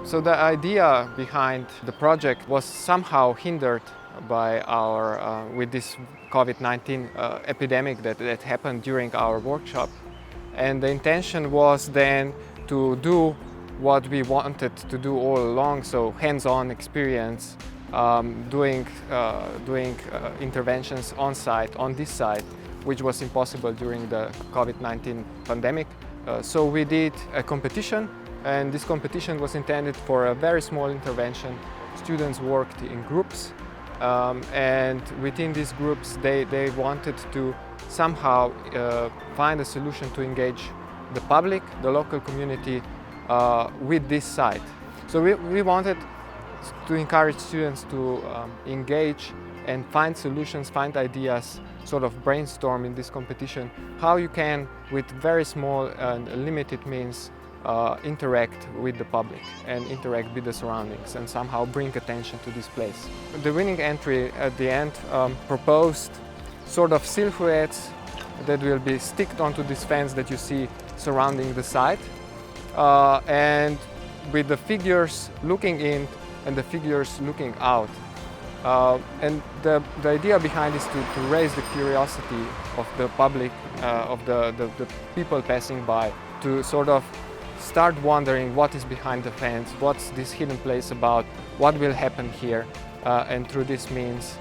So the idea behind the project was somehow hindered by with this COVID-19 epidemic that happened during our workshop. And the intention was then to do what we wanted to do all along, so hands-on experience, doing interventions on site, on this site, which was impossible during the COVID-19 pandemic. So we did a competition, and this competition was intended for a very small intervention. Students worked in groups, and within these groups they wanted to somehow find a solution to engage the public, the local community, with this site. So we wanted to encourage students to engage and find solutions, find ideas, sort of brainstorm in this competition, how you can, with very small and limited means, interact with the public and interact with the surroundings and somehow bring attention to this place. The winning entry at the end proposed sort of silhouettes that will be sticked onto this fence that you see surrounding the site, and with the figures looking in and the figures looking out. And the idea behind is to raise the curiosity of the public, of the people passing by, to sort of start wondering what is behind the fence, what's this hidden place about, what will happen here, and through this means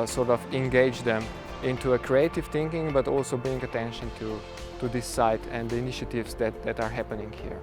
sort of engage them into a creative thinking, but also bring attention to this site and the initiatives that are happening here.